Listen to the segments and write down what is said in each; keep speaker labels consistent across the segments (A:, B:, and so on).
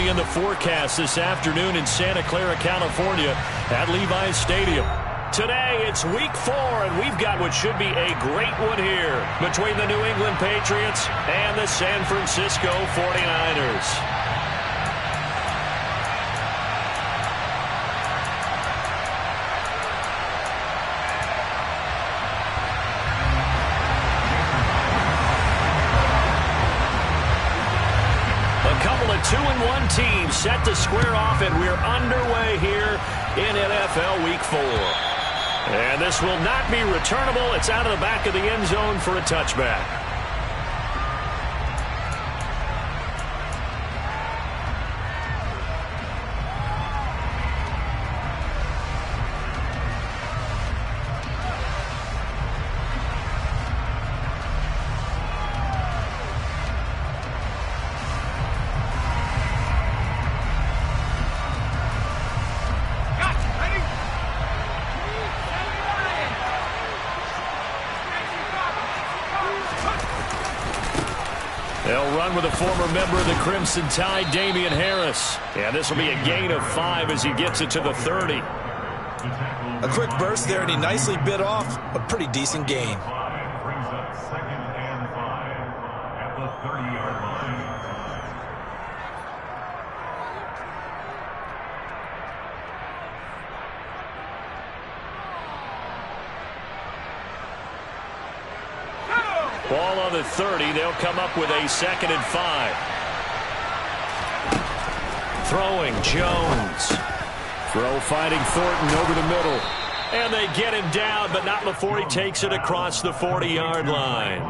A: sunny in the forecast this afternoon in Santa Clara, California at Levi's Stadium. Today, it's week 4, and we've got what should be a great one here between the New England Patriots and the San Francisco 49ers. A couple of 2-1 teams set to square off, and we're underway here in NFL Week 4. And this will not be returnable. It's out of the back of the end zone for a touchback. They'll run with a former member of the Crimson Tide, Damian Harris. And this will be a gain of 5 as he gets it to the 30.
B: A quick burst there, and he nicely bit off a pretty decent gain.
C: Brings up 2nd and 5 at the 30-yard line.
A: Ball on the 30. They'll come up with a 2nd and 5. Throwing Jones. Throw finding Thornton over the middle. And they get him down, but not before he takes it across the 40-yard line.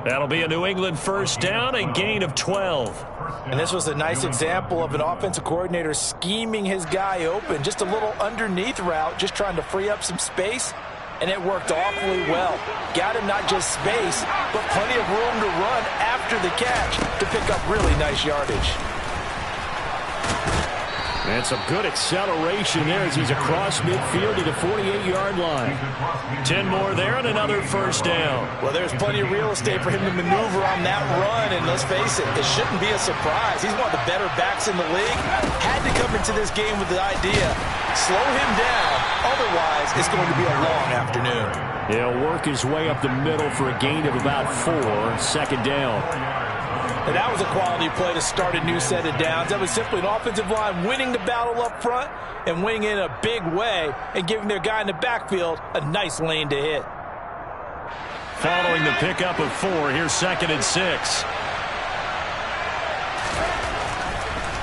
A: That'll be a New England first down and gain of 12.
B: And this was a nice example of an offensive coordinator scheming his guy open. Just a little underneath route, just trying to free up some space. And it worked awfully well. Got him not just space, but plenty of room to run after the catch to pick up really nice yardage.
A: And some good acceleration there as he's across midfield to the 48-yard line. 10 more there and another first down.
B: Well, there's plenty of real estate for him to maneuver on that run, and let's face it, it shouldn't be a surprise. He's one of the better backs in the league. Had to come into this game with the idea, slow him down, otherwise it's going to be a long afternoon.
A: He'll work his way up the middle for a gain of about 4, 2nd down.
B: And that was a quality play to start a new set of downs. That was simply an offensive line winning the battle up front and winning in a big way and giving their guy in the backfield a nice lane to hit.
A: Following the pickup of 4, here's 2nd and 6.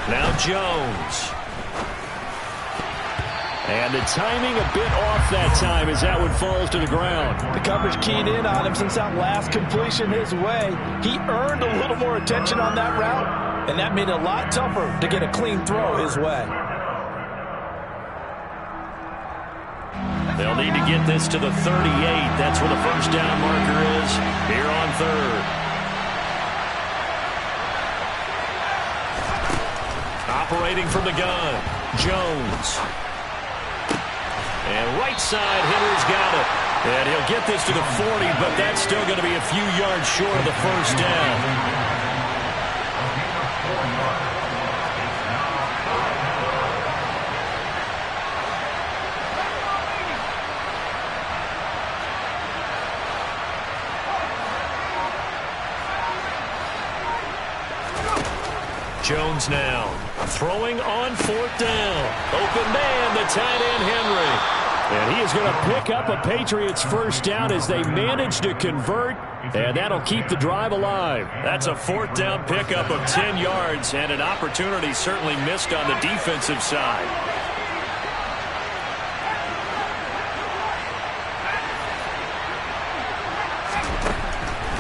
A: Now Jones. And the timing a bit off that time as that one falls to the ground.
B: The coverage keyed in on him since that last completion his way. He earned a little more attention on that route, and that made it a lot tougher to get a clean throw his way.
A: They'll need to get this to the 38. That's where the first down marker is here on 3rd. Operating from the gun, Jones. And right side, Hitter's got it. And he'll get this to the 40, but that's still going to be a few yards short of the first down. Jones now throwing on 4th down. Open man, the tight end Henry. And he is going to pick up a Patriots first down as they manage to convert, and that'll keep the drive alive. That's a 4th down pickup of 10 yards and an opportunity certainly missed on the defensive side.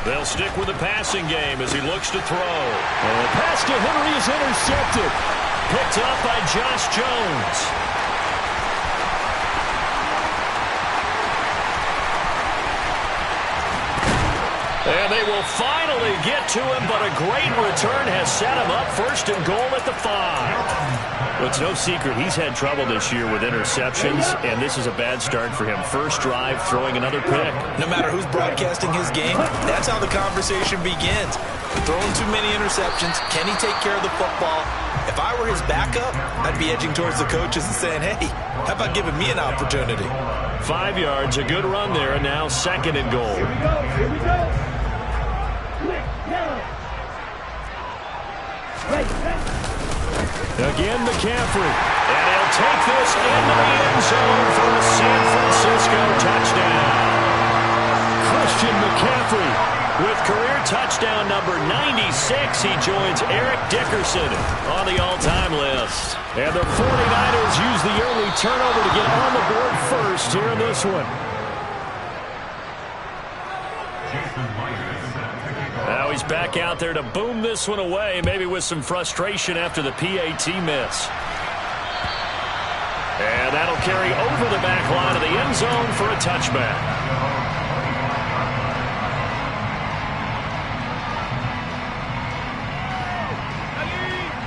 A: They'll stick with the passing game as he looks to throw. And the pass to Henry is intercepted. Picked up by Josh Jones. And they will finally get to him, but a great return has set him up 1st and goal at the 5. Well, it's no secret he's had trouble this year with interceptions, and this is a bad start for him. First drive, throwing another pick.
B: No matter who's broadcasting his game, that's how the conversation begins. Throwing too many interceptions. Can he take care of the football? If I were his backup, I'd be edging towards the coaches and saying, hey, how about giving me an opportunity?
A: 5 yards, a good run there, and now 2nd and goal.
D: Here we go.
A: Again, McCaffrey. And he'll take this into the end zone for a San Francisco touchdown. Christian McCaffrey with career touchdown number 96. He joins Eric Dickerson on the all-time list. And the 49ers use the early turnover to get on the board first here in this one. Now he's back out there to boom this one away, maybe with some frustration after the PAT miss. And that'll carry over the back line of the end zone for a touchback.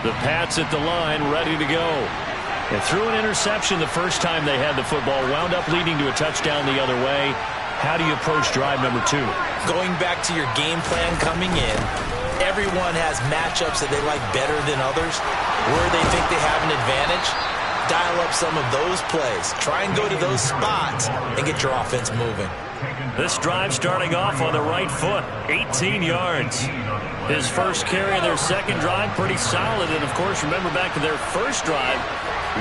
A: The Pats at the line, ready to go. And threw an interception the first time they had the football, wound up leading to a touchdown the other way. How do you approach drive number 2?
B: Going back to your game plan coming in, everyone has matchups that they like better than others. Where they think they have an advantage, dial up some of those plays. Try and go to those spots and get your offense moving.
A: This drive starting off on the right foot, 18 yards. His first carry of their second drive, pretty solid. And, of course, remember back to their first drive,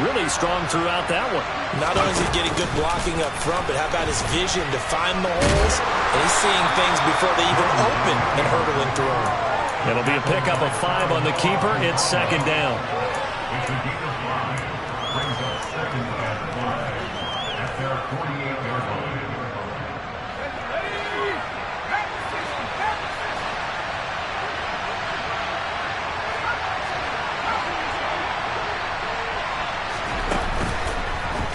A: really strong throughout that one.
B: Not only is he getting good blocking up front, but how about his vision to find the holes? And he's seeing things before they even open and hurdling through them.
A: It'll be a pickup of 5 on the keeper. It's 2nd down.
C: Brings up 2nd and 5 at their 48-yard line.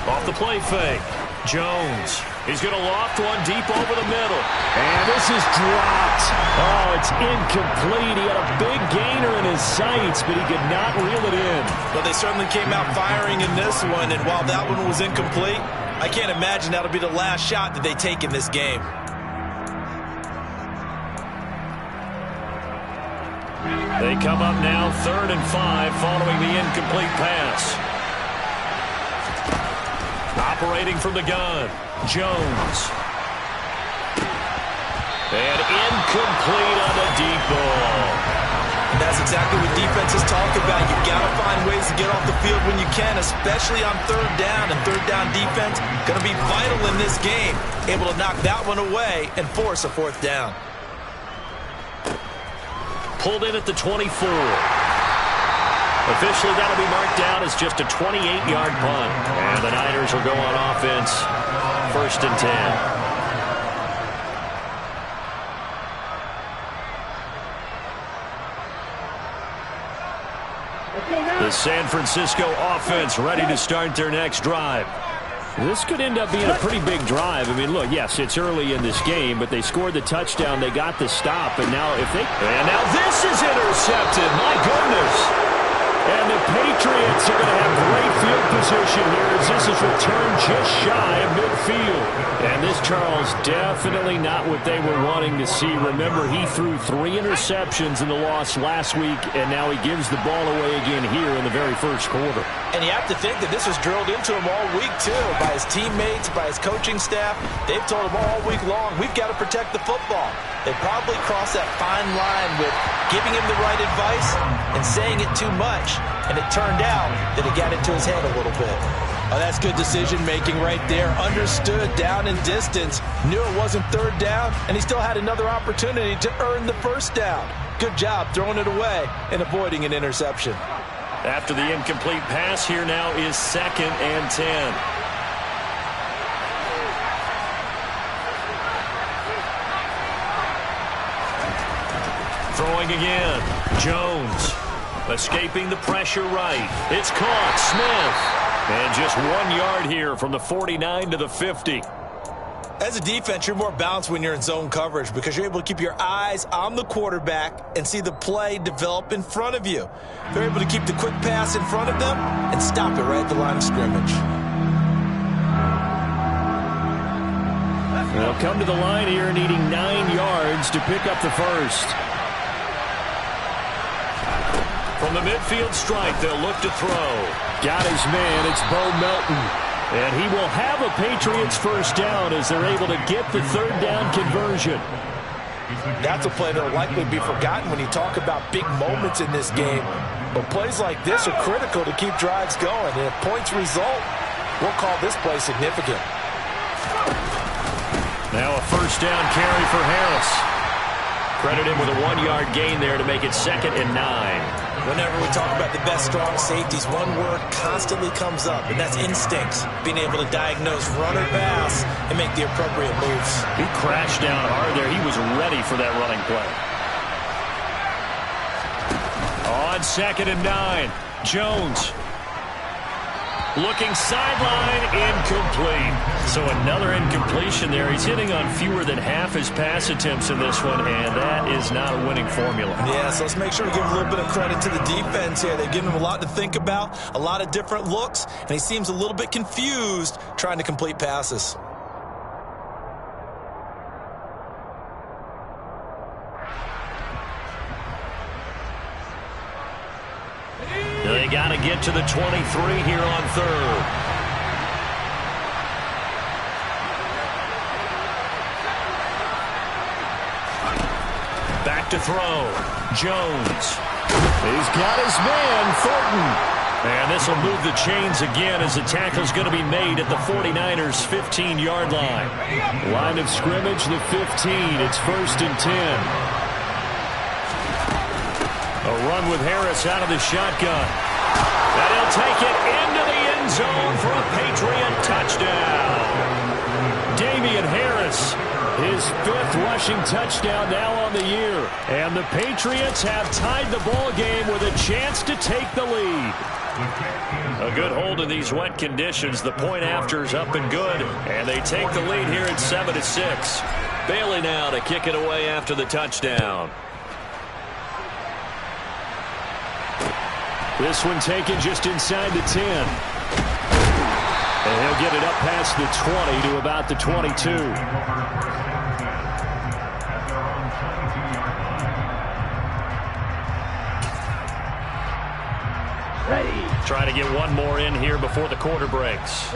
A: Off the play fake. Jones. He's going to loft one deep over the middle. And this is dropped. Oh, it's incomplete. He had a big gainer in his sights, but he could not reel it in.
B: Well, they certainly came out firing in this one, and while that one was incomplete, I can't imagine that'll be the last shot that they take in this game.
A: They come up now 3rd and 5 following the incomplete pass. Operating from the gun, Jones. And incomplete on the deep ball.
B: And that's exactly what defenses talk about. You've got to find ways to get off the field when you can, especially on 3rd down. And 3rd down defense going to be vital in this game. Able to knock that one away and force a 4th down.
A: Pulled in at the 24. Officially, that'll be marked down as just a 28-yard punt. And the Niners will go on offense, 1st and 10. The San Francisco offense ready to start their next drive. This could end up being a pretty big drive. I mean, look, yes, it's early in this game, but they scored the touchdown. They got the stop, and now And now this is intercepted. My goodness. And the Patriots are going to have great field position here as this is returned just shy of midfield. And this, Charles, definitely not what they were wanting to see. Remember, he threw 3 interceptions in the loss last week, and now he gives the ball away again here in the very first quarter.
B: And you have to think that this was drilled into him all week, too, by his teammates, by his coaching staff. They've told him all week long, we've got to protect the football. They probably crossed that fine line with giving him the right advice and saying it too much. And it turned out that it got into his head a little bit. Oh, that's good decision-making right there. Understood down and distance. Knew it wasn't 3rd down, and he still had another opportunity to earn the 1st down. Good job throwing it away and avoiding an interception.
A: After the incomplete pass, here now is 2nd and 10. Throwing again. Jones. Escaping the pressure right. It's caught. Smith. And just 1 yard here from the 49 to the 50.
B: As a defense, you're more balanced when you're in zone coverage because you're able to keep your eyes on the quarterback and see the play develop in front of you. They're able to keep the quick pass in front of them and stop it right at the line of scrimmage.
A: They'll come to the line here needing 9 yards to pick up the first. From the midfield strike, they'll look to throw. Got his man. It's Bo Melton. And he will have a Patriots first down as they're able to get the third down conversion.
B: That's a play that will likely be forgotten when you talk about big moments in this game. But plays like this are critical to keep drives going. And if points result, we'll call this play significant.
A: Now a first down carry for Harris. Credit him with a 1-yard gain there to make it 2nd and 9.
B: Whenever we talk about the best strong safeties, one word constantly comes up, and that's instincts. Being able to diagnose run or pass and make the appropriate moves.
A: He crashed down hard there. He was ready for that running play. On 2nd and 9, Jones. Looking sideline, incomplete. So another incompletion there. He's hitting on fewer than half his pass attempts in this one, and that is not a winning formula.
B: Yeah, so let's make sure to give a little bit of credit to the defense here. They've given him a lot to think about, a lot of different looks, and he seems a little bit confused trying to complete passes.
A: They got to get to the 23 here on 3rd. Back to throw. Jones. He's got his man, Thornton. And this will move the chains again as the tackle's going to be made at the 49ers' 15-yard line. Line of scrimmage, the 15. It's 1st and 10. A run with Harris out of the shotgun. And he'll take it into the end zone for a Patriot touchdown. Damian Harris, his 5th rushing touchdown now on the year. And the Patriots have tied the ball game with a chance to take the lead. A good hold in these wet conditions. The point after's up and good. And they take the lead here at 7-6. Bailey now to kick it away after the touchdown. This one taken just inside the 10. And he'll get it up past the 20 to about the 22. Trying to get one more in here before the quarter breaks.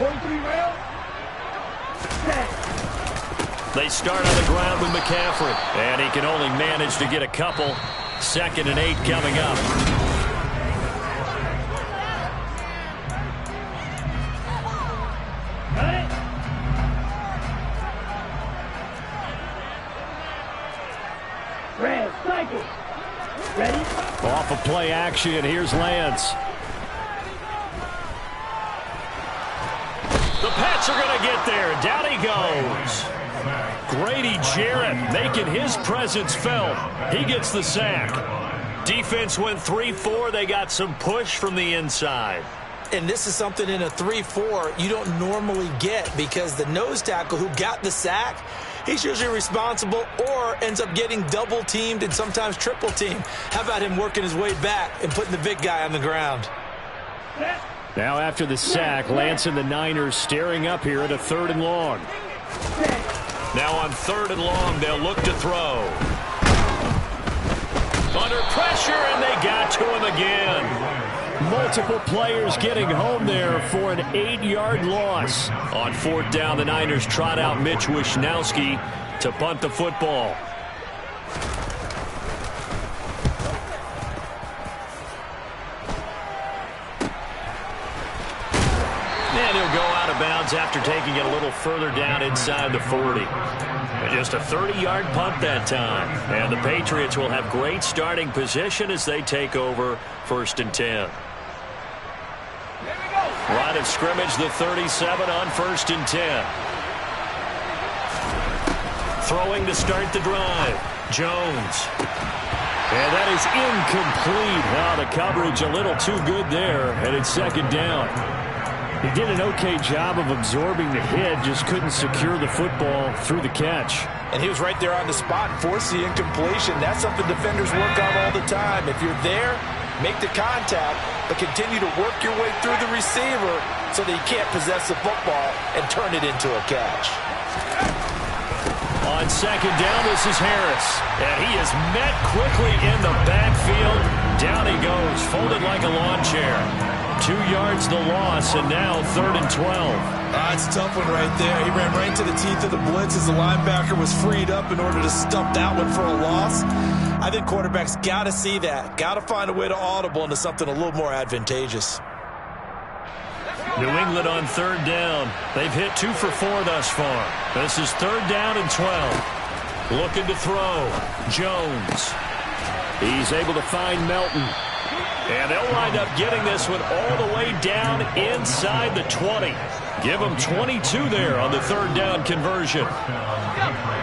A: They start on the ground with McCaffrey. And he can only manage to get a couple. 2nd and 8 coming up. Off of play action, here's Lance. The Pats are going to get there. Down he goes. Grady Jarrett making his presence felt. He gets the sack. Defense went 3-4. They got some push from the inside.
B: And this is something in a 3-4 you don't normally get because the nose tackle who got the sack, he's usually responsible or ends up getting double-teamed and sometimes triple-teamed. How about him working his way back and putting the big guy on the ground?
A: Now after the sack, Lance and the Niners staring up here at a 3rd and long. Now on 3rd and long, they'll look to throw. Under pressure, and they got to him again. Multiple players getting home there for an 8-yard loss. On 4th down, the Niners trot out Mitch Wishnowski to punt the football. And he'll go out of bounds after taking it a little further down inside the 40. And just a 30-yard punt that time. And the Patriots will have great starting position as they take over 1st and 10. Line of scrimmage, the 37 on 1st and 10. Throwing to start the drive. Jones. And that is incomplete. Now the coverage a little too good there, and it's 2nd down. He did an okay job of absorbing the hit, just couldn't secure the football through the catch.
B: And he was right there on the spot and forced the incompletion. That's something defenders work on all the time. If you're there, make the contact, but continue to work your way through the receiver so that you can't possess the football and turn it into a catch.
A: On second down, this is Harris. And he is met quickly in the backfield. Down he goes, folded like a lawn chair. 2 yards the loss, and now 3rd and 12.
B: It's a tough one right there. He ran right to the teeth of the blitz as the linebacker was freed up in order to stump that one for a loss. I think quarterbacks got to see that. Got to find a way to audible into something a little more advantageous.
A: New England on 3rd down. They've hit 2 for 4 thus far. This is 3rd down and 12. Looking to throw. Jones. He's able to find Melton. And they'll wind up getting this one all the way down inside the 20. Give them 22 there on the 3rd down conversion.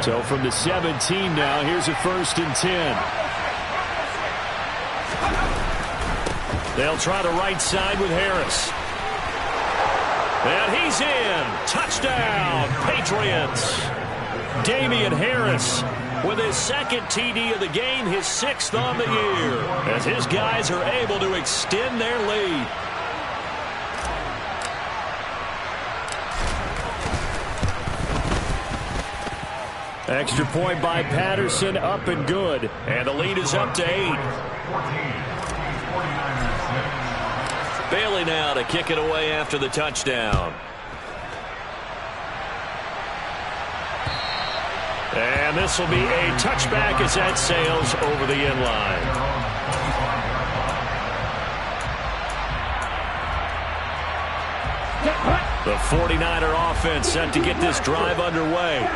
A: So from the 17 now, here's a 1st and 10. They'll try the right side with Harris. And he's in. Touchdown, Patriots. Damian Harris with his 2nd TD of the game, his 6th on the year, as his guys are able to extend their lead. Extra point by Patterson, up and good. And the lead is up to 8. Bailey now to kick it away after the touchdown. And this will be a touchback as that sails over the end line. The 49er offense set to get this drive underway.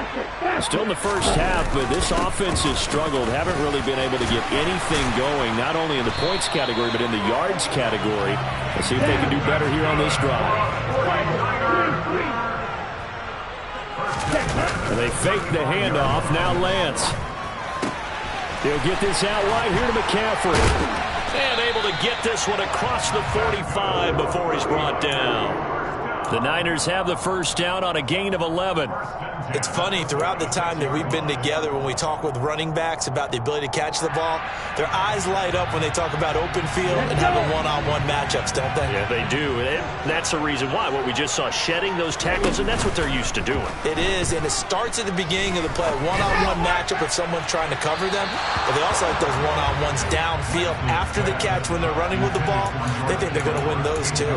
A: Still in the first half, but this offense has struggled. Haven't really been able to get anything going, not only in the points category, but in the yards category. Let's see if they can do better here on this drive. And they fake the handoff. Now Lance. He'll get this out wide here to McCaffrey. And able to get this one across the 45 before he's brought down. The Niners have the 1st down on a gain of 11.
B: It's funny, throughout the time that we've been together, when we talk with running backs about the ability to catch the ball, their eyes light up when they talk about open field and having one-on-one matchups, don't they?
A: Yeah, they do. And that's the reason why. What we just saw, shedding those tackles, and that's what they're used to doing.
B: It is, and it starts at the beginning of the play. One-on-one matchup if someone's trying to cover them, but they also like those one-on-ones downfield after the catch when they're running with the ball. They think they're going to win those too.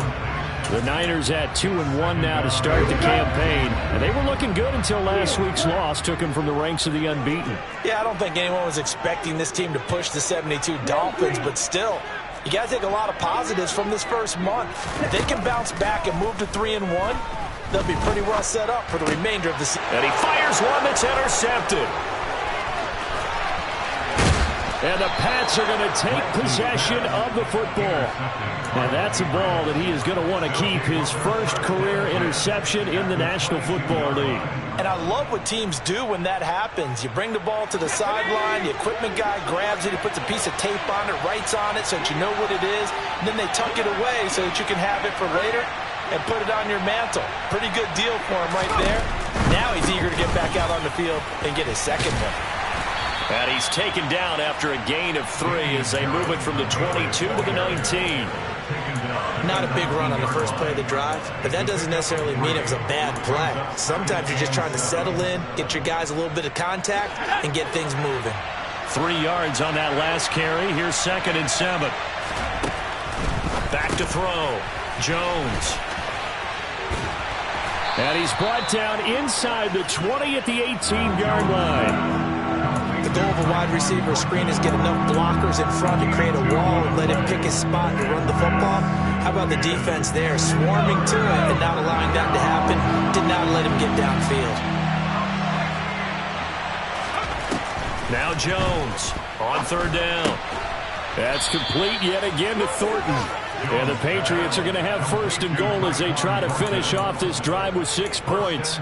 A: The Niners at 2-1 now to start the campaign. And they were looking good until last week's loss took them from the ranks of the unbeaten.
B: Yeah, I don't think anyone was expecting this team to push the 72 Dolphins, but still, you got to take a lot of positives from this first month. If they can bounce back and move to 3-1, they'll be pretty well set up for the remainder of the season.
A: And he fires one that's intercepted. And the Pats are going to take possession of the football. And that's a ball that he is going to want to keep, his first career interception in the National Football League.
B: And I love what teams do when that happens. You bring the ball to the sideline, the equipment guy grabs it, he puts a piece of tape on it, writes on it so that you know what it is, and then they tuck it away so that you can have it for later and put it on your mantle. Pretty good deal for him right there. Now he's eager to get back out on the field and get his 2nd one.
A: And he's taken down after a gain of 3 as they move it from the 22 to the 19.
B: Not a big run on the first play of the drive, but that doesn't necessarily mean it was a bad play. Sometimes you're just trying to settle in, get your guys a little bit of contact, and get things moving.
A: 3 yards on that last carry. Here's 2nd and 7. Back to throw. Jones. And he's brought down inside the 20 at the 18-yard line.
B: The goal of a wide receiver screen is get enough blockers in front to create a wall and let him pick his spot to run the football. How about the defense there, swarming to it and not allowing that to happen? Did not let him get downfield.
A: Now Jones on 3rd down. That's complete yet again to Thornton. And the Patriots are going to have 1st and goal as they try to finish off this drive with 6 points.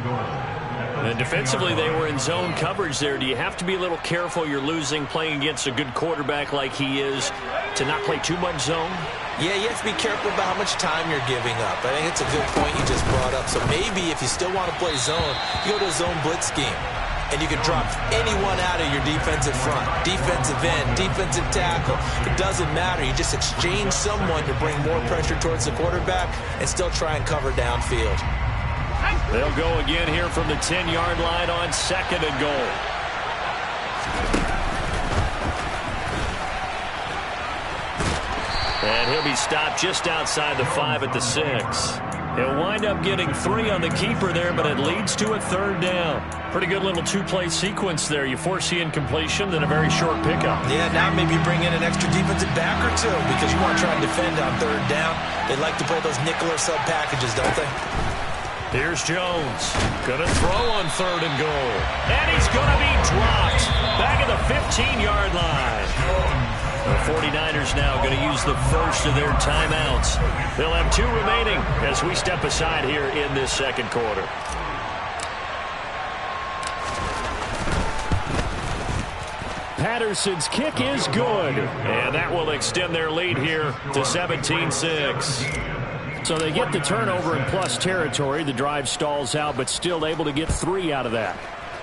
A: And defensively, they were in zone coverage there. Do you have to be a little careful? You're losing playing against a good quarterback like he is to not play too much zone?
B: Yeah, you have to be careful about how much time you're giving up. I think it's a good point you just brought up. So maybe if you still want to play zone, you go to a zone blitz scheme. And you can drop anyone out of your defensive front, defensive end, defensive tackle. It doesn't matter. You just exchange someone to bring more pressure towards the quarterback and still try and cover downfield.
A: They'll go again here from the 10-yard line on 2nd and goal. And he'll be stopped just outside the 5 at the 6. He'll wind up getting 3 on the keeper there, but it leads to a 3rd down. Pretty good little 2-play sequence there. You foresee incompletion, then a very short pickup.
B: Yeah, now maybe bring in an extra defensive back or two because you want to try and defend on 3rd down. They like to play those nickel or sub packages, don't they?
A: Here's Jones. Going to throw on 3rd and goal. And he's going to be dropped. Back at the 15-yard line. The 49ers now going to use the first of their timeouts. They'll have 2 remaining as we step aside here in this 2nd quarter. Patterson's kick is good. And that will extend their lead here to 17-6. So they get the turnover in plus territory. The drive stalls out, but still able to get 3 out of that.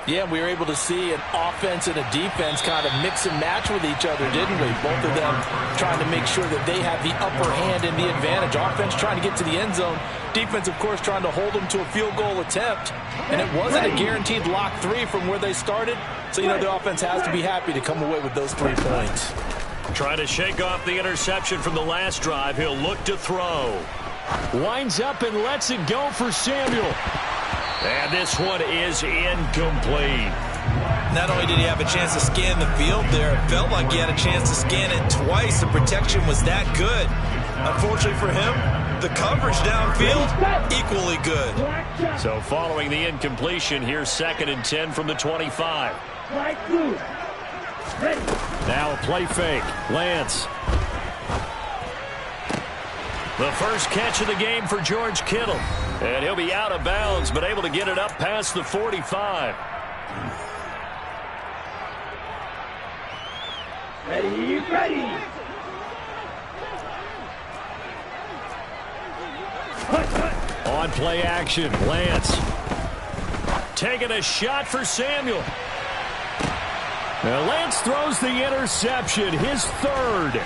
B: Yeah, we were able to see an offense and a defense kind of mix and match with each other, didn't we? Both of them trying to make sure that they have the upper hand and the advantage. Offense trying to get to the end zone. Defense, of course, trying to hold them to a field goal attempt. And it wasn't a guaranteed lock 3 from where they started. So, you know, the offense has to be happy to come away with those 3 points.
A: Trying to shake off the interception from the last drive. He'll look to throw. Winds up and lets it go for Samuel. And this one is incomplete.
B: Not only did he have a chance to scan the field there, it felt like he had a chance to scan it twice. The protection was that good. Unfortunately for him, the coverage downfield, equally good.
A: So following the incompletion, here's 2nd and 10 from the 25. Now a play fake. Lance. The first catch of the game for George Kittle. And he'll be out of bounds, but able to get it up past the 45.
D: Ready.
A: On play action, Lance. Taking a shot for Samuel. Now Lance throws the interception, his 3rd.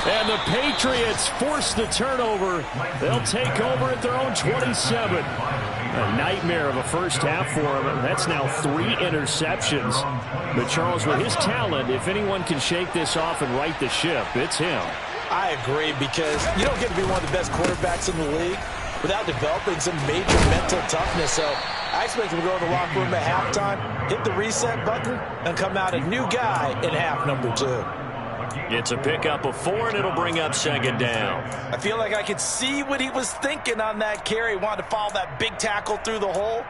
A: And the Patriots force the turnover. They'll take over at their own 27. A nightmare of a first half for him. That's now 3 interceptions. But Charles, with his talent, if anyone can shake this off and right the ship, it's him.
B: I agree, because you don't get to be one of the best quarterbacks in the league without developing some major mental toughness. So I expect him to go in the locker room at halftime, hit the reset button, and come out a new guy in half number 2.
A: It's a pickup of 4, and it'll bring up 2nd down.
B: I feel like I could see what he was thinking on that carry. Wanted to follow that big tackle through the hole.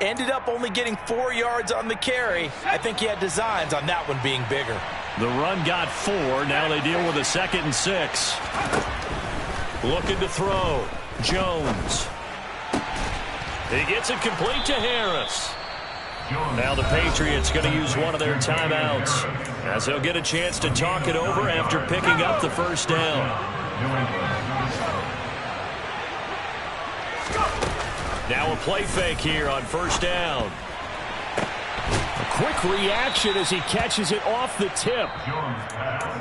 B: Ended up only getting 4 yards on the carry. I think he had designs on that one being bigger.
A: The run got 4. Now they deal with a 2nd and 6. Looking to throw. Jones. He gets it complete to Harris. Now the Patriots going to use one of their timeouts as they'll get a chance to talk it over after picking up the first down. Now a play fake here on 1st down. A quick reaction as he catches it off the tip.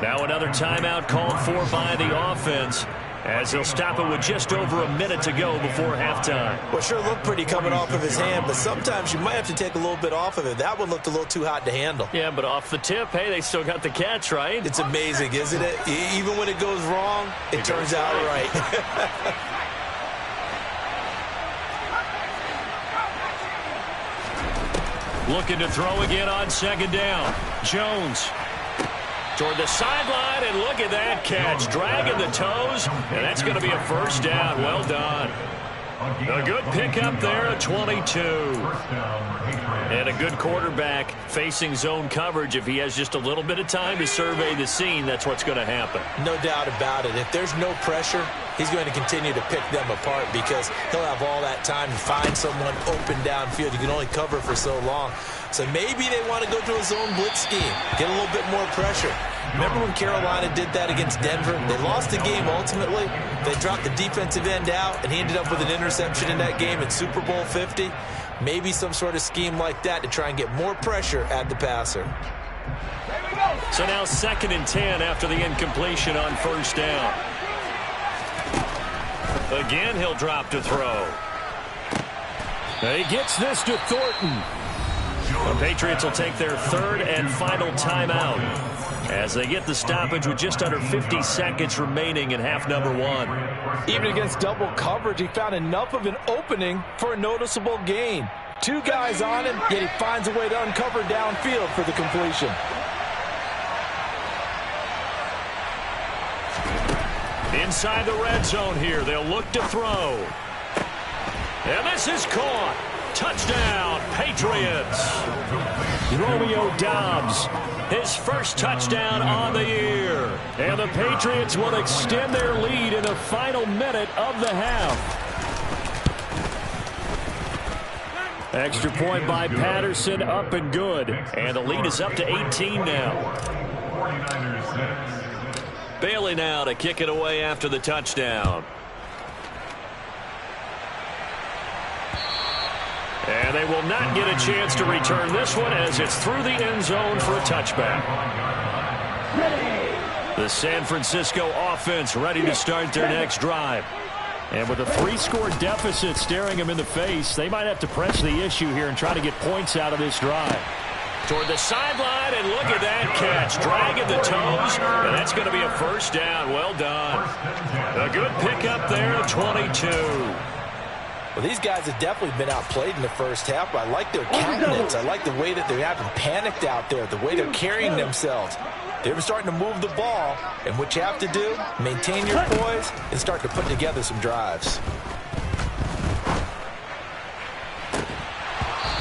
A: Now another timeout called for by the offense, as he'll stop it with just over a minute to go before halftime.
B: Well, sure looked pretty coming off of his hand, but sometimes you might have to take a little bit off of it. That one looked a little too hot to handle.
A: Yeah, but off the tip, hey, they still got the catch, right?
B: It's amazing, isn't it? Even when it goes wrong, it turns out right.
A: Looking to throw again on 2nd down. Jones toward the sideline, and look at that catch. Dragging the toes, and that's going to be a first down. Well done. A good pickup there at 22. And a good quarterback facing zone coverage. If he has just a little bit of time to survey the scene, that's what's going to happen.
B: No doubt about it. If there's no pressure, he's going to continue to pick them apart because he'll have all that time to find someone open downfield. You can only cover for so long. So maybe they want to go to a zone blitz scheme, get a little bit more pressure. Remember when Carolina did that against Denver? They lost the game ultimately. They dropped the defensive end out, and he ended up with an interception in that game in Super Bowl 50. Maybe some sort of scheme like that to try and get more pressure at the passer.
A: So now 2nd and 10 after the incompletion on 1st down. Again, he'll drop to throw. He gets this to Thornton. The Patriots will take their third and final timeout as they get the stoppage with just under 50 seconds remaining in half number one.
B: Even against double coverage, he found enough of an opening for a noticeable gain. Two guys on him, yet he finds a way to uncover downfield for the completion.
A: Inside the red zone here, they'll look to throw. And this is caught. Touchdown, Patriots. Romeo Doubs, his first touchdown on the year. And the Patriots will extend their lead in the final minute of the half. Extra point by Patterson, up and good. And the lead is up to 18 now. Bailey now to kick it away after the touchdown. And they will not get a chance to return this one as it's through the end zone for a touchback. The San Francisco offense ready to start their next drive. And with a 3-score deficit staring them in the face, they might have to press the issue here and try to get points out of this drive. Toward the sideline, and look at that catch. Dragging the toes, and that's going to be a first down. Well done. A good pickup there at 22.
B: Well, these guys have definitely been outplayed in the first half, but I like their countenance. I like the way that they haven't panicked out there, the way they're carrying themselves. They're starting to move the ball, and what you have to do, maintain your poise and start to put together some drives.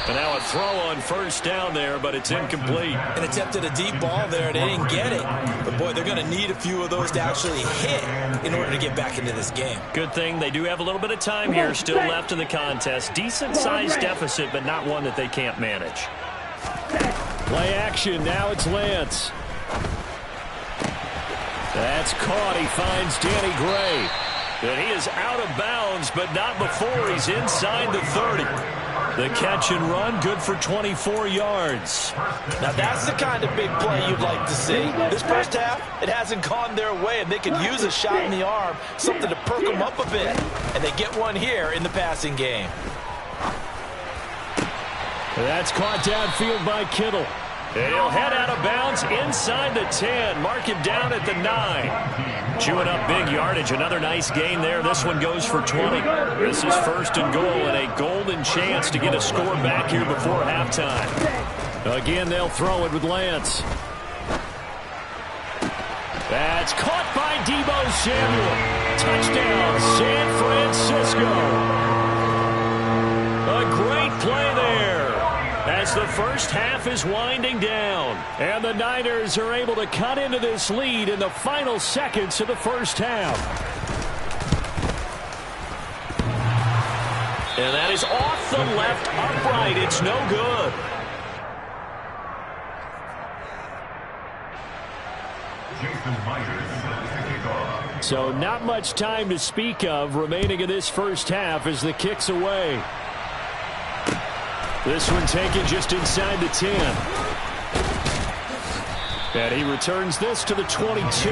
A: And now a throw on first down there, but it's incomplete.
B: An attempt at a deep ball there, and they didn't get it. But, boy, they're going to need a few of those to actually hit in order to get back into this game.
A: Good thing they do have a little bit of time here still left in the contest. Decent-sized deficit, but not one that they can't manage. Play action. Now it's Lance. That's caught. He finds Danny Gray. And he is out of bounds, but not before he's inside the 30. The catch and run, good for 24 yards.
B: Now that's the kind of big play you'd like to see. This first half, it hasn't gone their way, and they could use a shot in the arm, something to perk them up a bit. And they get one here in the passing game.
A: That's caught downfield by Kittle. And he'll head out of bounds inside the 10. Mark him down at the 9. Chewing up big yardage. Another nice gain there. This one goes for 20. This is first and goal and a golden chance to get a score back here before halftime. Again, they'll throw it with Lance. That's caught by Deebo Samuel. Touchdown, San Francisco. A great play there as the first half is winding down. And the Niners are able to cut into this lead in the final seconds of the first half. And that is off the left upright. It's no good. So not much time to speak of remaining in this first half as the kick's away. This one taken just inside the 10. And he returns this to the 22.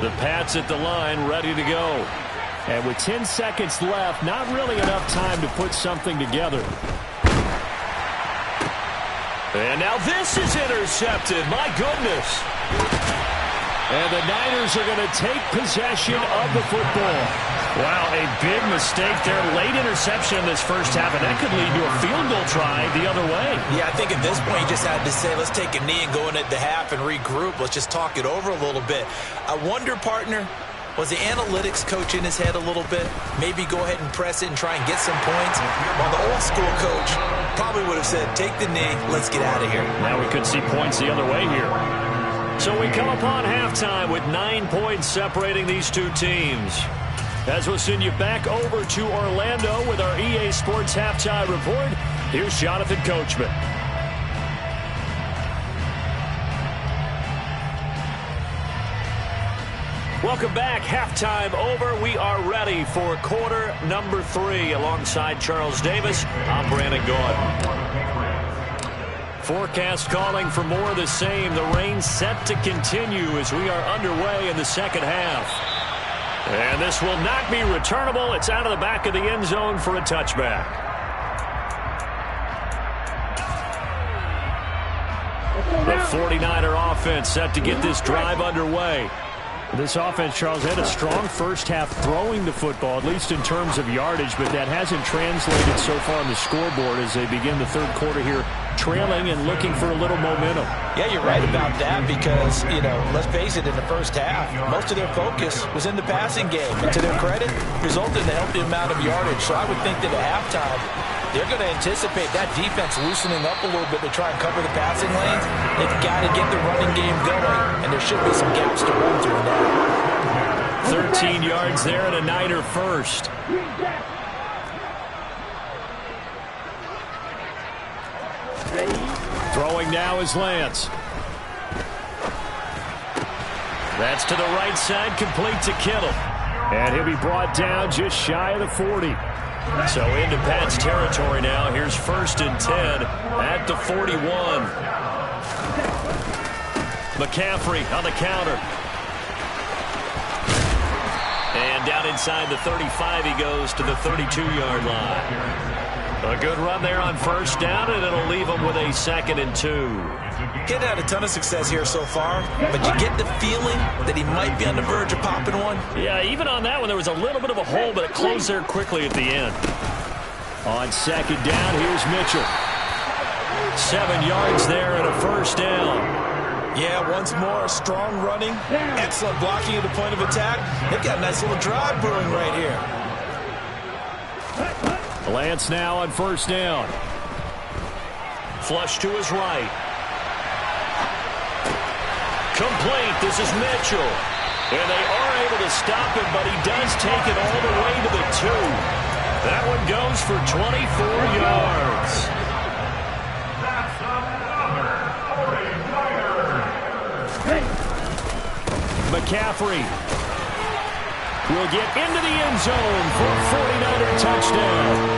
A: The Pats at the line, ready to go. And with 10 seconds left, not really enough time to put something together. And now this is intercepted. My goodness. And the Niners are going to take possession of the football. Wow, a big mistake there. Late interception in this first half, and that could lead to a field goal try the other way.
B: Yeah, I think at this point you just had to say, let's take a knee and go into the half and regroup. Let's just talk it over a little bit. I wonder, partner, was the analytics coach in his head a little bit? Maybe go ahead and press it and try and get some points? While the old school coach probably would have said, take the knee, let's get out of here.
A: Now we could see points the other way here. So we come upon halftime with 9 points separating these two teams. As we'll send you back over to Orlando with our EA Sports Halftime Report, here's Jonathan Coachman. Welcome back. Halftime over. We are ready for quarter number 3. Alongside Charles Davis, I'm Brandon Gaudin. Forecast calling for more of the same. The rain set to continue as we are underway in the second half. And this will not be returnable. It's out of the back of the end zone for a touchback. The 49er offense set to get this drive underway. This offense, Charles, had a strong first half throwing the football, at least in terms of yardage, but that hasn't translated so far on the scoreboard as they begin the third quarter here, trailing and looking for a little momentum.
B: Yeah, you're right about that because, let's face it, in the first half, most of their focus was in the passing game. And to their credit, resulted in a healthy amount of yardage. So I would think that at halftime, they're going to anticipate that defense loosening up a little bit to try and cover the passing lanes. They've got to get the running game going, and there should be some gaps to run through now.
A: 13 yards there and a Niner first. Throwing now is Lance. That's to the right side, complete to Kittle. And he'll be brought down just shy of the 40. So into Pat's territory now. Here's 1st and 10 at the 41. McCaffrey on the counter. And down inside the 35 he goes to the 32-yard line. A good run there on 1st down, and it'll leave him with a 2nd and 2.
B: He's had a ton of success here so far, but you get the feeling that he might be on the verge of popping one.
A: Yeah, even on that one, there was a little bit of a hole, but it closed there quickly at the end. On 2nd down, here's Mitchell. 7 yards there and a 1st down.
B: Yeah, once more, strong running, excellent blocking at the point of attack. They've got a nice little drive brewing right here.
A: Lance now on 1st down. Flush to his right. Complete. This is Mitchell. And they are able to stop him, but he does take it all the way to the 2. That one goes for 24 yards.
C: That's another 49er.
A: McCaffrey will get into the end zone for a 49er touchdown.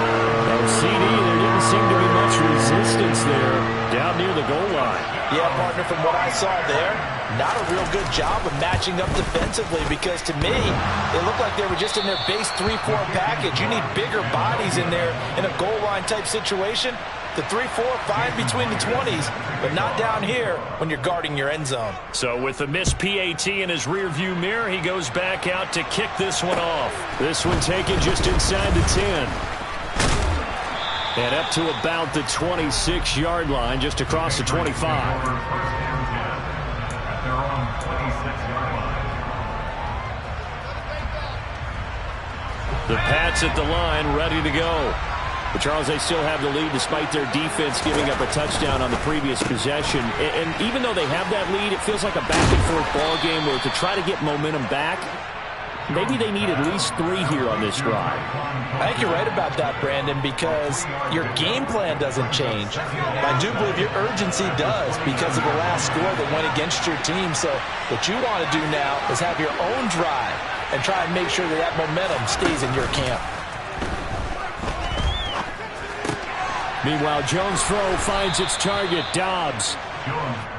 A: CD, there didn't seem to be much resistance there down near the goal line.
B: Yeah, partner, from what I saw there, not a real good job of matching up defensively because to me, it looked like they were just in their base 3-4 package. You need bigger bodies in there in a goal line type situation. The 3-4, fine between the 20s, but not down here when you're guarding your end zone.
A: So with the missed PAT in his rearview mirror, he goes back out to kick this one off. This one taken just inside the 10. And up to about the 26-yard line, just across the 25. The Pats at the line, ready to go. But, Charles, they still have the lead despite their defense giving up a touchdown on the previous possession. And even though they have that lead, it feels like a back-and-forth ball game where to try to get momentum back, maybe they need at least 3 here on this drive.
B: I think you're right about that, Brandon, because your game plan doesn't change. I do believe your urgency does because of the last score that went against your team. So what you want to do now is have your own drive and try and make sure that that momentum stays in your camp.
A: Meanwhile, Jones' throw finds its target, Dobbs.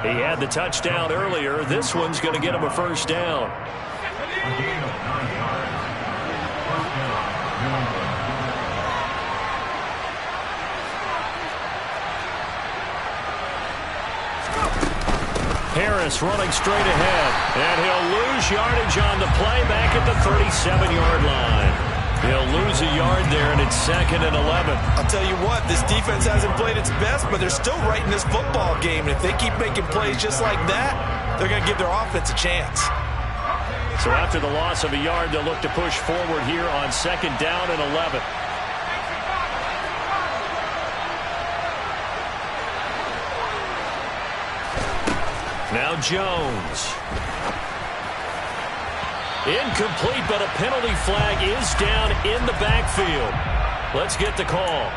A: He had the touchdown earlier. This one's going to get him a 1st down. Harris running straight ahead, and he'll lose yardage on the play back at the 37-yard line. He'll lose a yard there, and it's 2nd and 11.
B: I'll tell you what, this defense hasn't played its best, but they're still right in this football game. And if they keep making plays just like that, they're going to give their offense a chance.
A: So after the loss of a yard, they'll look to push forward here on 2nd down and 11. Now Jones. Incomplete, but a penalty flag is down in the backfield. Let's get the call.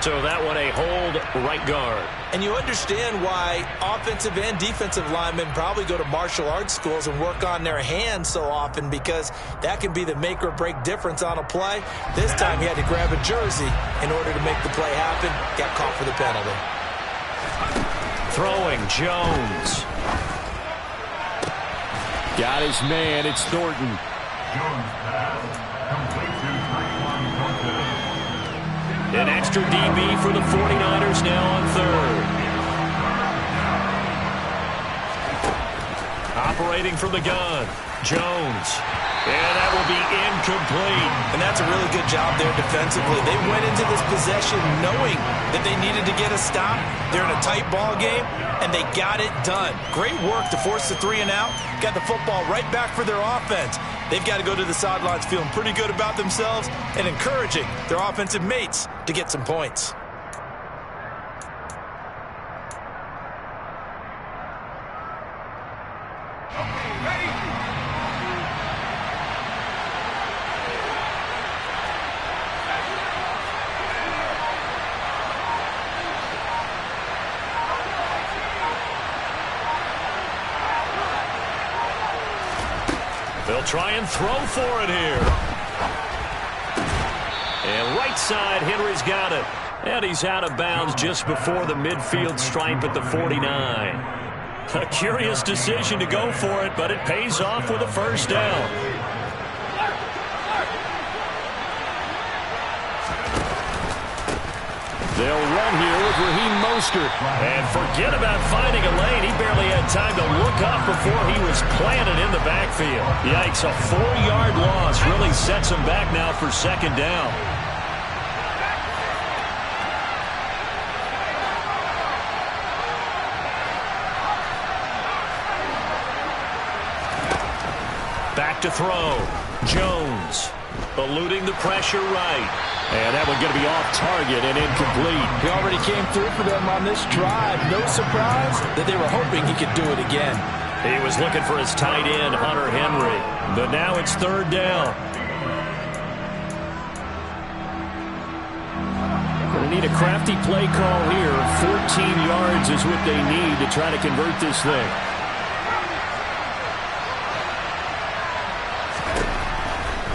A: So that one a hold right guard.
B: And you understand why offensive and defensive linemen probably go to martial arts schools and work on their hands so often, because that can be the make or break difference on a play. This time he had to grab a jersey in order to make the play happen. Got caught for the penalty.
A: Throwing, Jones. Got his man, it's Thornton.
C: Jones pass. Complete to Trayvon Thornton.
A: An extra DB for the 49ers now on third. Operating from the gun, Jones. And that will be incomplete.
B: And that's a really good job there defensively. They went into this possession knowing that they needed to get a stop. They're in a tight ball game, and they got it done. Great work to force the 3 and out. Got the football right back for their offense. They've got to go to the sidelines feeling pretty good about themselves and encouraging their offensive mates to get some points.
A: They'll try and throw for it here. And right side, Henry's got it. And he's out of bounds just before the midfield stripe at the 49. A curious decision to go for it, but it pays off with a first down. They'll run here with Raheem Mostert. And forget about finding a lane. He barely had time to look up before he was planted in the backfield. Yikes, a 4-yard loss really sets him back now for second down. Back to throw. Jones eluding the pressure right. And that one going to be off target and incomplete.
B: He already came through for them on this drive. No surprise that they were hoping he could do it again.
A: He was looking for his tight end, Hunter Henry. But now it's third down. Going to need a crafty play call here. 14 yards is what they need to try to convert this thing.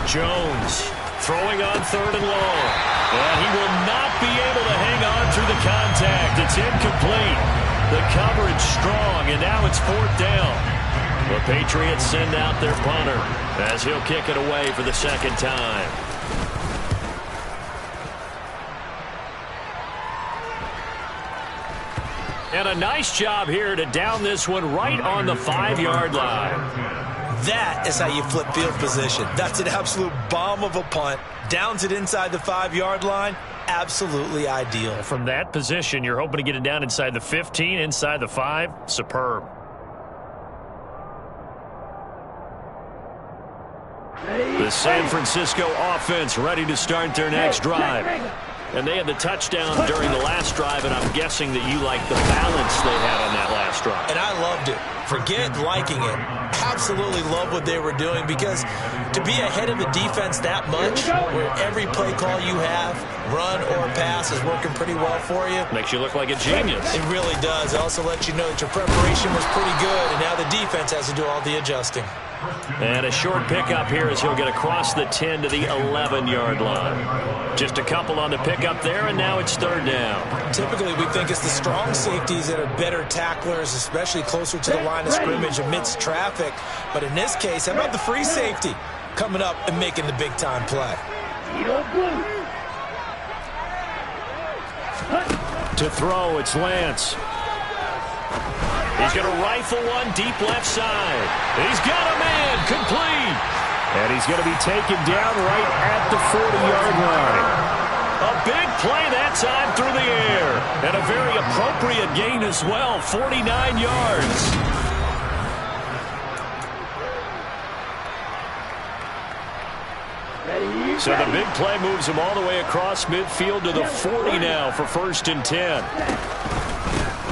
A: Jones throwing on third and long. And he will not be able to hang on through the contact. It's incomplete. The coverage strong, and now it's fourth down. The Patriots send out their punter as he'll kick it away for the second time. And a nice job here to down this one right on the 5-yard line.
B: That is how you flip field position. That's an absolute bomb of a punt. Downs it inside the 5-yard line. Absolutely ideal.
A: From that position, you're hoping to get it down inside the 15, inside the 5. Superb. The San Francisco offense ready to start their next drive. And they had the touchdown during the last drive, and I'm guessing that you like the balance they had on that last drive.
B: And I loved it. Forget liking it. Absolutely love what they were doing, because to be ahead of a defense that much, where every play call you have, run or pass, is working pretty well for you.
A: Makes you look like a genius.
B: It really does. It also lets you know that your preparation was pretty good, and now the defense has to do all the adjusting.
A: And a short pickup here as he'll get across the 10 to the 11-yard line. Just a couple on the pickup there, and now it's third down.
B: Typically, we think it's the strong safeties that are better tacklers, especially closer to the line of scrimmage amidst traffic. But in this case, how about the free safety coming up and making the big-time play?
A: To throw, it's Lance. He's going to rifle one deep left side. He's got a man, complete. And he's going to be taken down right at the 40-yard line. A big play that time through the air. And a very appropriate gain as well, 49 yards. So the big play moves him all the way across midfield to the 40 now for 1st and 10.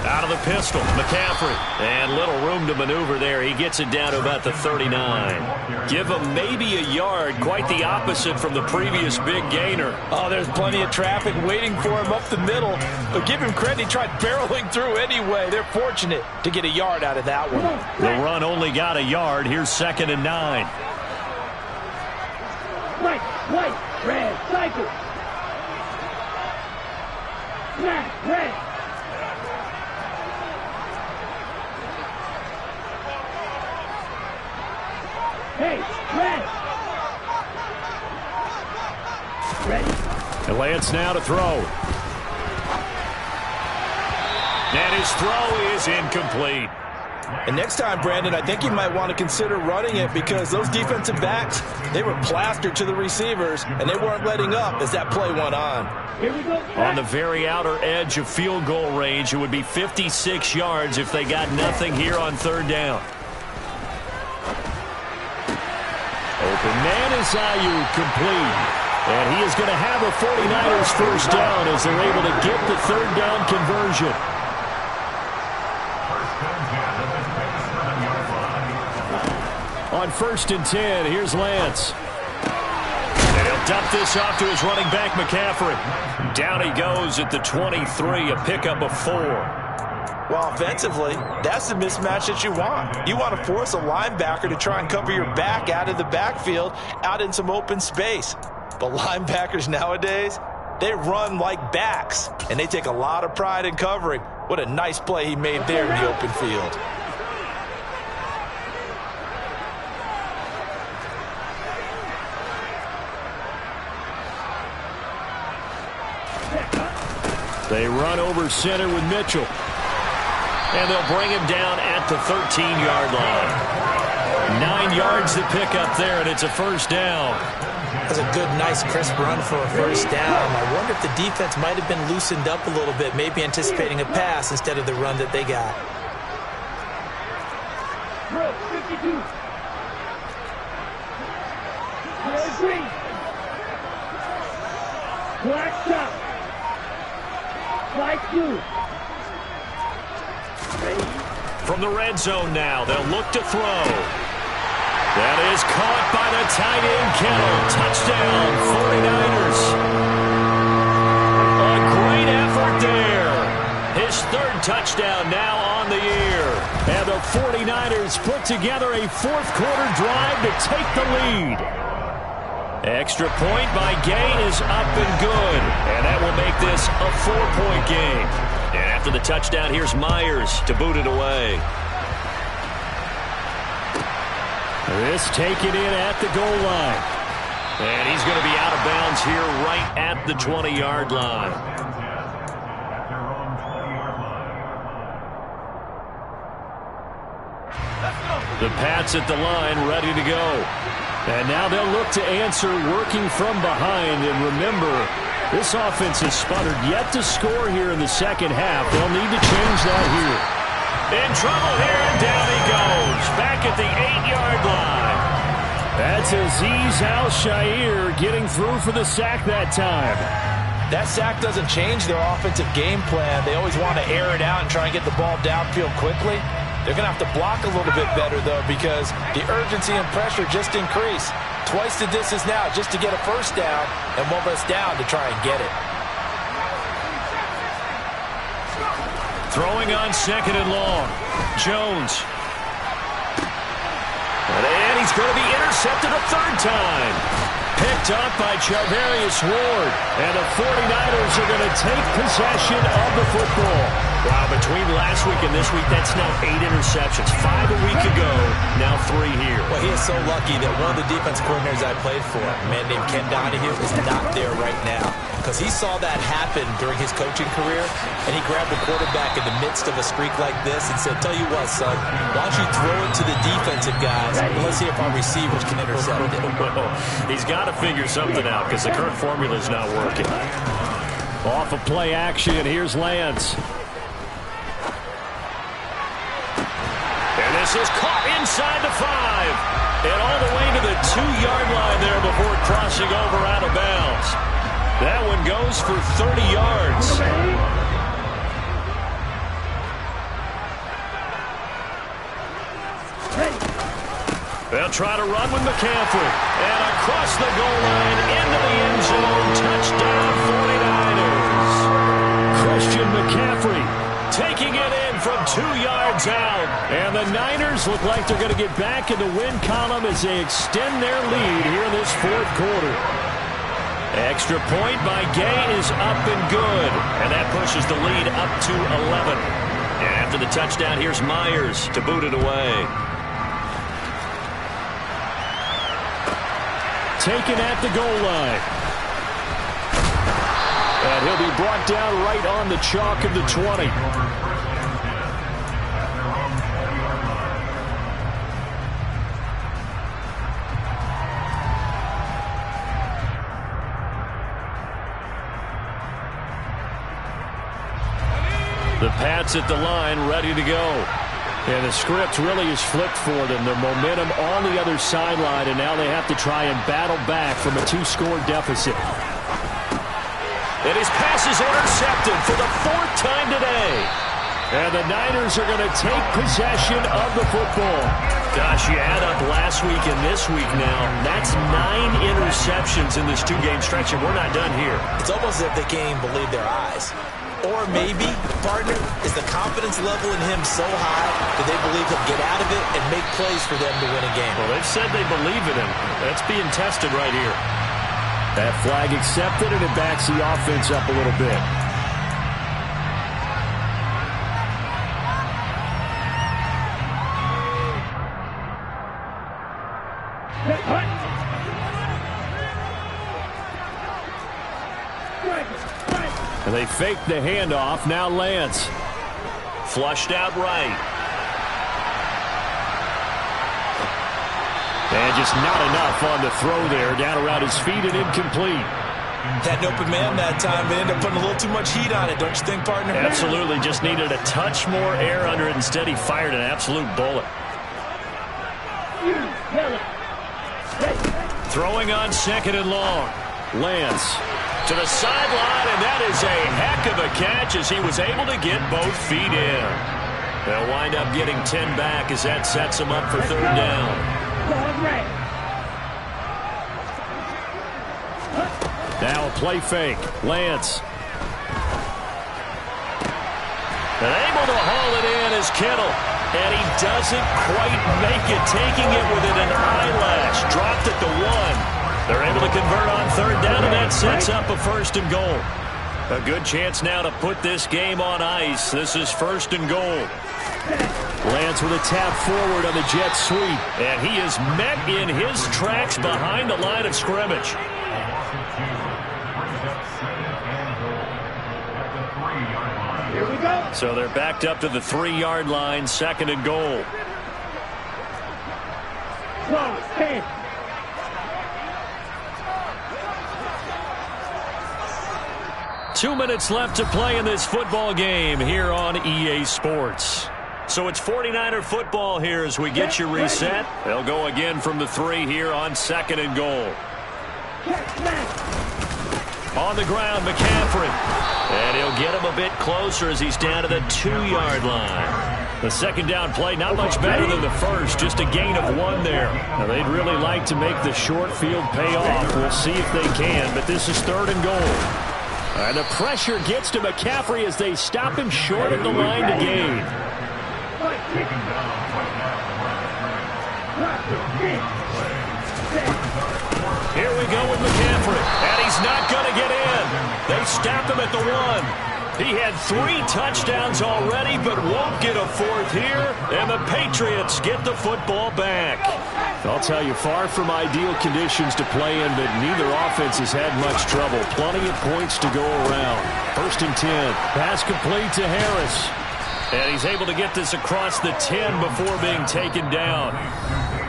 A: Out of the pistol, McCaffrey. And little room to maneuver there. He gets it down to about the 39. Give him maybe a yard. Quite the opposite from the previous big gainer.
B: Oh, there's plenty of traffic waiting for him up the middle. But give him credit, he tried barreling through anyway. They're fortunate to get a yard out of that one.
A: The run only got a yard. Here's 2nd and 9.
D: White, red, cycle. Black, red. Hey, red. Ready.
A: And Lance now to throw. And his throw is incomplete.
B: And next time, Brandon, I think you might want to consider running it because those defensive backs, they were plastered to the receivers, and they weren't letting up as that play went on.
D: Here we go.
A: On the very outer edge of field goal range, it would be 56 yards if they got nothing here on 3rd down. Open man is Ayuk, complete. And he is going to have a 49ers first down as they're able to get the 3rd down conversion. On 1st and 10, here's Lance. And he'll dump this off to his running back, McCaffrey. Down he goes at the 23, a pickup of 4.
B: Well, offensively, that's the mismatch that you want. You want to force a linebacker to try and cover your back out of the backfield, out in some open space. But linebackers nowadays, they run like backs, and they take a lot of pride in covering. What a nice play he made there in the open field.
A: They run over center with Mitchell. And they'll bring him down at the 13-yard line. 9 yards to pick up there, and it's a first down.
B: That's a good, nice, crisp run for a first down. I wonder if the defense might have been loosened up a little bit, maybe anticipating a pass instead of the run that they got.
D: 52. Green. Black shot. White blue.
A: From the red zone now, they'll look to throw. That is caught by the tight end, Kittle. Touchdown, 49ers. A great effort there. His 3rd touchdown now on the year. And the 49ers put together a 4th-quarter drive to take the lead. Extra point by Gain is up and good. And that will make this a 4-point game. And after the touchdown, here's Myers to boot it away. This taken in at the goal line. And he's going to be out of bounds here right at the 20-yard line. The Pats at the line, ready to go. And now they'll look to answer working from behind. And remember, this offense has sputtered yet to score here in the second half. They'll need to change that here. In trouble here, and down he goes. Back at the 8-yard line. That's Azeez Al-Shaair getting through for the sack that time.
B: That sack doesn't change their offensive game plan. They always want to air it out and try and get the ball downfield quickly. They're going to have to block a little bit better, though, because the urgency and pressure just increase. Twice the distance now just to get a first down, and 1 less down to try and get it.
A: Throwing on 2nd and long. Jones. And he's going to be intercepted a 3rd time. Picked up by Charvarius Ward. And the 49ers are going to take possession of the football. Wow, between last week and this week, that's now 8 interceptions. 5 a week ago, now 3 here.
B: Well, he is so lucky that one of the defense coordinators I played for, a man named Ken Donahue, is not there right now. Because he saw that happen during his coaching career, and he grabbed the quarterback in the midst of a streak like this and said, tell you what, son, why don't you throw it to the defensive guys, and let's see if our receivers can intercept it.
A: Well, he's got to figure something out because the current formula is not working. Off of play action, here's Lance. And this is caught inside the 5. And all the way to the 2-yard line there before crossing over out of bounds. That one goes for 30 yards. They'll try to run with McCaffrey. And across the goal line into the end zone. Touchdown 49ers. Christian McCaffrey taking it in from 2 yards out. And the Niners look like they're going to get back in the win column as they extend their lead here in this fourth quarter. Extra point by Gay is up and good. And that pushes the lead up to 11. And after the touchdown, here's Myers to boot it away. Taken at the goal line. And he'll be brought down right on the chalk of the 20. The Pats at the line, ready to go. And the script really is flipped for them. The momentum on the other sideline, and now they have to try and battle back from a 2-score deficit. And his pass is intercepted for the 4th time today. And the Niners are going to take possession of the football. Gosh, you add up last week and this week now. That's 9 interceptions in this 2-game stretch, and we're not done here.
B: It's almost as if they can't even believe their eyes. Or maybe, partner, is the confidence level in him so high that they believe he'll get out of it and make plays for them to win a game.
A: Well, they've said they believe in him. That's being tested right here. That flag accepted, and it backs the offense up a little bit. And they fake the handoff. Now Lance. Flushed out right. And just not enough on the throw there. Down around his feet and incomplete.
B: Had an open man that time, but ended up putting a little too much heat on it, don't you think, partner?
A: Absolutely. Just needed a touch more air under it. Instead, he fired an absolute bullet. Throwing on 2nd and long. Lance to the sideline, and that is a heck of a catch as he was able to get both feet in. They'll wind up getting 10 back as that sets them up for 3rd down. Now a play fake. Lance. And able to haul it in is Kittle. And he doesn't quite make it, taking it within an eyelash. Dropped at the 1. They're able to convert on 3rd down, and that sets up a 1st and goal. A good chance now to put this game on ice. This is 1st and goal. Lance with a tap forward on the jet sweep. And he is met in his tracks behind the line of scrimmage.
D: Here we go.
A: So they're backed up to the 3-yard line, 2nd and goal.
D: Close, 10.
A: Two minutes left to play in this football game here on EA Sports. So it's 49er football here as we get you reset. They'll go again from the 3 here on 2nd and goal. On the ground, McCaffrey. And he'll get him a bit closer as he's down to the 2-yard line. The 2nd down play, not much better than the first, just a gain of 1 there. Now, they'd really like to make the short field pay off. We'll see if they can, but this is 3rd and goal. And the pressure gets to McCaffrey as they stop him short of the line to gain. Here we go with McCaffrey, and he's not going to get in. They stopped him at the 1. He had 3 touchdowns already, but won't get a 4th here, and the Patriots get the football back. I'll tell you, far from ideal conditions to play in, but neither offense has had much trouble. Plenty of points to go around. 1st and 10. Pass complete to Harris. And he's able to get this across the 10 before being taken down.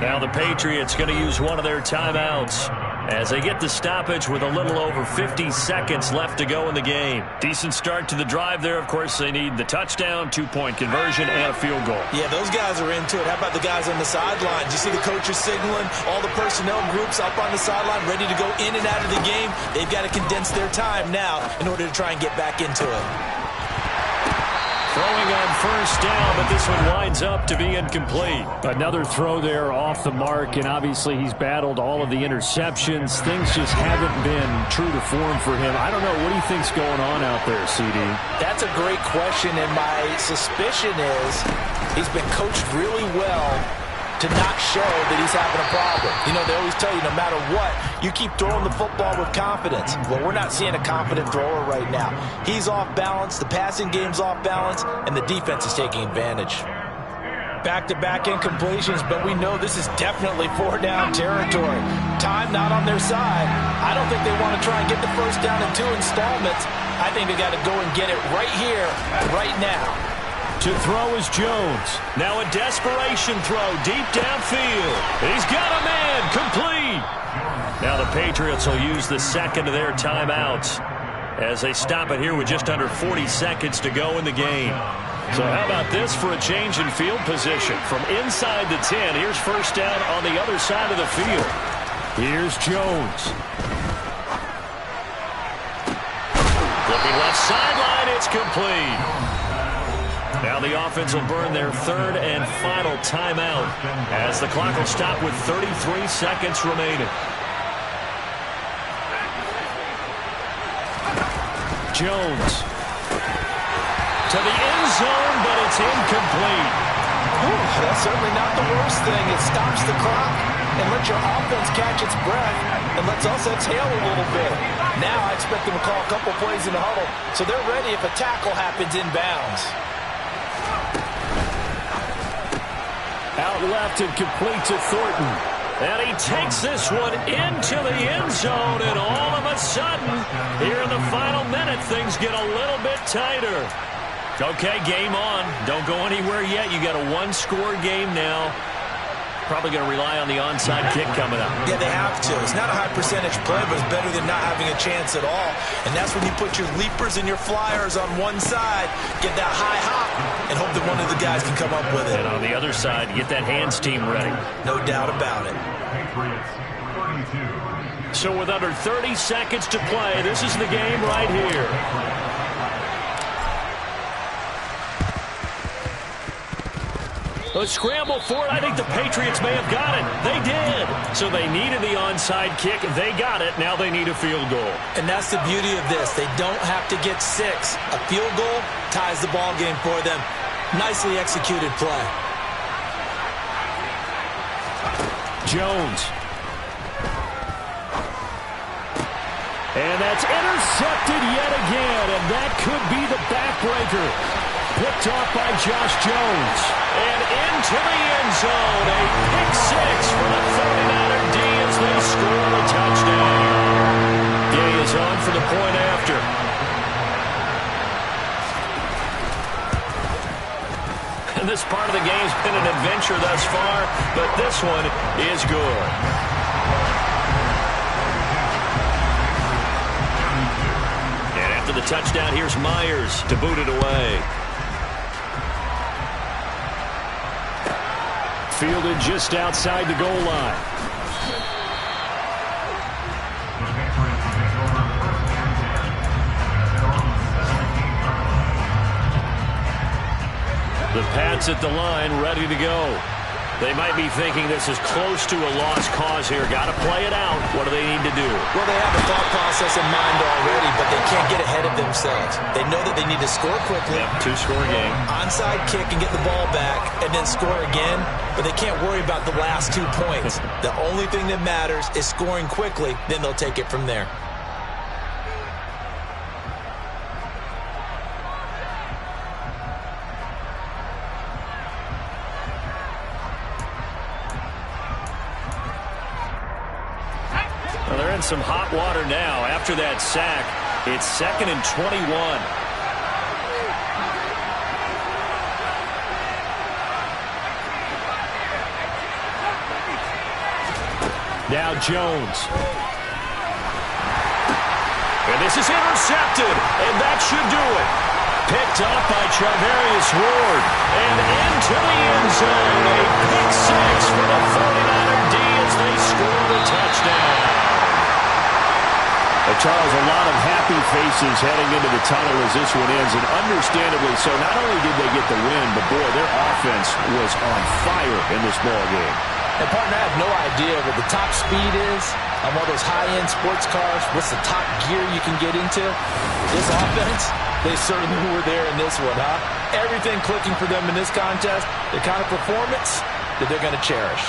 A: Now the Patriots going to use one of their timeouts as they get the stoppage with a little over 50 seconds left to go in the game. Decent start to the drive there. Of course, they need the touchdown, 2-point conversion, and a field goal.
B: Yeah, those guys are into it. How about the guys on the sidelines? You see the coaches signaling, all the personnel groups up on the sideline ready to go in and out of the game. They've got to condense their time now in order to try and get back into it.
A: Throwing on first down, but this one winds up to be incomplete. Another throw there off the mark, and obviously he's battled all of the interceptions. Things just haven't been true to form for him. I don't know. What do you think's going on out there, CD?
B: That's a great question, and my suspicion is he's been coached really well to not show that he's having a problem. You know, they always tell you no matter what, you keep throwing the football with confidence. Well, we're not seeing a confident thrower right now. He's off balance, the passing game's off balance, and the defense is taking advantage. Back-to-back incompletions, but we know this is definitely four-down territory. Time not on their side. I don't think they want to try and get the first down in 2 installments. I think they got to go and get it right here, right now.
A: To throw is Jones. Now a desperation throw deep downfield. He's got a man complete. Now the Patriots will use the second of their timeouts as they stop it here with just under 40 seconds to go in the game. So how about this for a change in field position? From inside the 10, here's first down on the other side of the field. Here's Jones. Looking left sideline, it's complete. Now the offense will burn their third and final timeout as the clock will stop with 33 seconds remaining. Jones to the end zone, but it's incomplete.
B: Ooh, that's certainly not the worst thing. It stops the clock and lets your offense catch its breath and lets us exhale a little bit. Now I expect them to call a couple plays in the huddle so they're ready if a tackle happens inbounds.
A: Out left and complete to Thornton. And he takes this one into the end zone, and all of a sudden, here in the final minute, things get a little bit tighter. Okay, game on. Don't go anywhere yet. You got a one-score game now. Probably going to rely on the onside kick coming up.
B: Yeah, they have to. It's not a high percentage play, but it's better than not having a chance at all. And that's when you put your leapers and your flyers on one side, get that high hop, and hope that one of the guys can come up with it.
A: And on the other side, get that hands team ready.
B: No doubt about it.
A: So with under 30 seconds to play, this is the game right here. A scramble for it. I think the Patriots may have got it. They did. So they needed the onside kick. They got it. Now they need a field goal.
B: And that's the beauty of this. They don't have to get 6. A field goal ties the ball game for them. Nicely executed play.
A: Jones. And that's intercepted yet again. And that could be the backbreaker. Picked off by Josh Jones. And into the end zone. A pick-6 for the 49er D as they score a touchdown. Gay is on for the point after. And this part of the game's been an adventure thus far, but this one is good. And after the touchdown, here's Myers to boot it away. Fielded just outside the goal line. The Pats at the line, ready to go. They might be thinking this is close to a lost cause here. Got to play it out. What do they need to do?
B: Well, they have a thought process in mind already, but they can't get ahead of themselves. They know that they need to score quickly.
A: Yep, 2-score game.
B: Onside kick and get the ball back, and then score again. But they can't worry about the last 2 points. The only thing that matters is scoring quickly. Then they'll take it from there.
A: Well, they're in some hot water now. After that sack, it's 2nd and 21. Now Jones. And this is intercepted, and that should do it. Picked up by Charvarius Ward. And into the end zone. A pick-6 for the 49er D as they score the touchdown. Charles, a lot of happy faces heading into the tunnel as this one ends, and understandably so. Not only did they get the win, but, boy, their offense was on fire in this ball game.
B: And, partner, I have no idea what the top speed is on one of those high-end sports cars. What's the top gear you can get into? This offense, they certainly were there in this one, huh? Everything clicking for them in this contest, the kind of performance that they're going to cherish.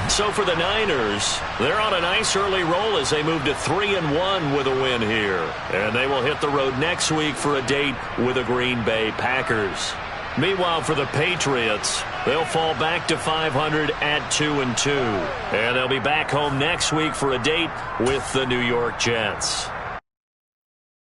A: So for the Niners, they're on a nice early roll as they move to 3-1 with a win here. And they will hit the road next week for a date with the Green Bay Packers. Meanwhile, for the Patriots, they'll fall back to 500 at 2-2. And they'll be back home next week for a date with the New York Jets.